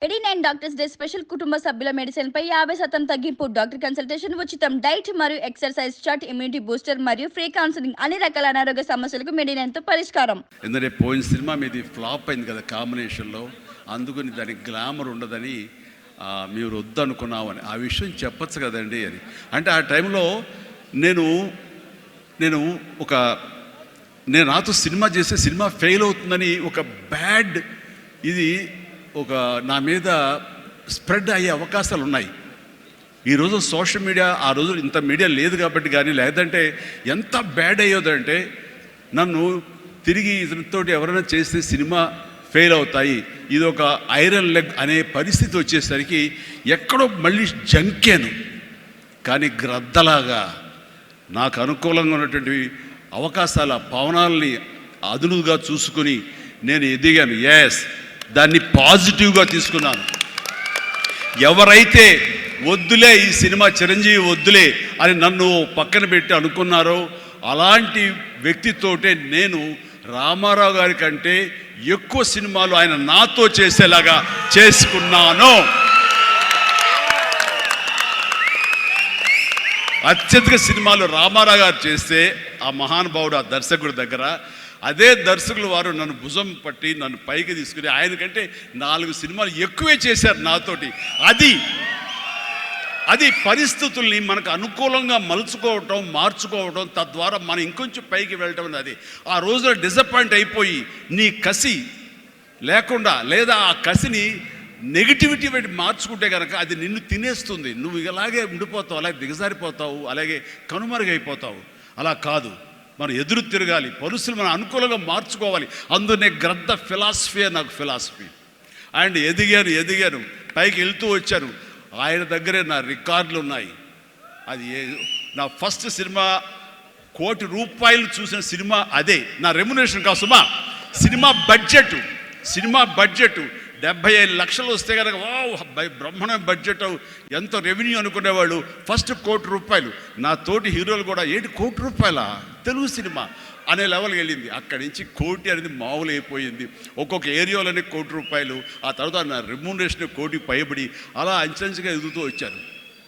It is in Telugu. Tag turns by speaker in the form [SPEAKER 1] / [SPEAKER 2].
[SPEAKER 1] 89 డాక్టర్స్ డే స్పెషల్ కుటుంబ సభ్యుల మెడిసిన్ పై 50% తగ్గింపు. డాక్టర్ కన్సల్టేషన్ ఉచితం. డైట్ మరియు ఎక్సర్సైజ్ చార్ట్, ఇమ్యూనిటీ బూస్టర్ మరియు ఫ్రీ కౌన్సిలింగ్. అన్ని రకాల అనారోగ్య సమస్యలకు మెడినైన్ తో పరిష్కారం.
[SPEAKER 2] ఎందుకంటే పోయిన సినిమా మీది ఫ్లాప్ అయింది కదా కాంబినేషన్లో, అందుకని దానికి గ్లామర్ ఉండదని మీరు వద్దనుకున్నామని ఆ విషయం చెప్పచ్చు కదండి అని. అంటే ఆ టైంలో నేను నాతో సినిమా చేస్తే సినిమా ఫెయిల్ అవుతుందని ఒక బ్యాడ్ ఇది నా మీద స్ప్రెడ్ అయ్యే అవకాశాలు ఉన్నాయి. ఈరోజు సోషల్ మీడియా, ఆ రోజు ఇంత మీడియా లేదు కాబట్టి కానీ, లేదంటే ఎంత బ్యాడ్ అయ్యేదంటే నన్ను తిరిగి ఇతనితోటి ఎవరైనా చేస్తే సినిమా ఫెయిల్ అవుతాయి, ఇది ఒక ఐరన్ లెగ్ అనే పరిస్థితి వచ్చేసరికి ఎక్కడో మళ్ళీ జంకాను. కానీ గ్రద్దలాగా నాకు అనుకూలంగా ఉన్నటువంటి అవకాశాల పవనాల్ని అదునుగా చూసుకుని నేను ఎదిగాను. దాన్ని పాజిటివ్గా తీసుకున్నాను. ఎవరైతే వద్దులే ఈ సినిమా చిరంజీవి వద్దులే అని నన్ను పక్కన పెట్టి అనుకున్నారో అలాంటి వ్యక్తితోటే నేను రామారావు గారి కంటే ఎక్కువ సినిమాలు ఆయన నాతో చేసేలాగా చేసుకున్నాను. అత్యధిక సినిమాలు రామారావు గారు చేస్తే ఆ మహానుభావుడు, ఆ దర్శకుడి దగ్గర, అదే దర్శకులు వారు నన్ను భుజం పట్టి నన్ను పైకి తీసుకుని ఆయన కంటే 4 సినిమాలు ఎక్కువే చేశారు నాతోటి. అది పరిస్థితుల్ని మనకు అనుకూలంగా మలుచుకోవటం, మార్చుకోవటం, తద్వారా మనం ఇంకొంచెం పైకి వెళ్ళటం అనేది. ఆ రోజున డిసప్పాయింట్ అయిపోయి నీ కసి లేకుండా, లేదా ఆ కసిని నెగిటివిటీ పెట్టి మార్చుకుంటే కనుక అది నిన్ను తినేస్తుంది. నువ్వు ఇలాగే ఉండిపోతావు, అలాగే దిగజారిపోతావు, అలాగే కనుమరుగైపోతావు. అలా కాదు, మనం ఎదురు తిరగాలి, పరిస్థితులు మనం అనుకూలంగా మార్చుకోవాలి. అందునే గ్రద్ద ఫిలాసఫీ నాకు ఫిలాసఫీ. అండ్ ఎదిగాను, పైకి వెళ్తూ వచ్చాను. ఆయన దగ్గరే నా రికార్డులు ఉన్నాయి. అది నా ఫస్ట్ సినిమా ₹1 కోటి చూసిన సినిమా అదే. నా రెమ్యునరేషన్ కాదు సుమా, సినిమా బడ్జెట్ 75 లక్షలు వస్తే కనుక బ్రహ్మాండ బడ్జెట్, ఎంతో రెవెన్యూ అనుకునేవాళ్ళు. ఫస్ట్ ₹1 కోటి. నా తోటి హీరోలు కూడా ₹1 కోటి తెలుగు సినిమా అనే లెవెల్కి వెళ్ళింది. అక్కడి నుంచి కోటి అనేది మామూలు అయిపోయింది. ఒక్కొక్క ఏరియాలోనే ₹1 కోటి, ఆ తర్వాత నా రెమ్యూనరేషన్ ₹1 కోటి పైబడి అలా అంచెంచుగా ఎదుగుతూ వచ్చారు.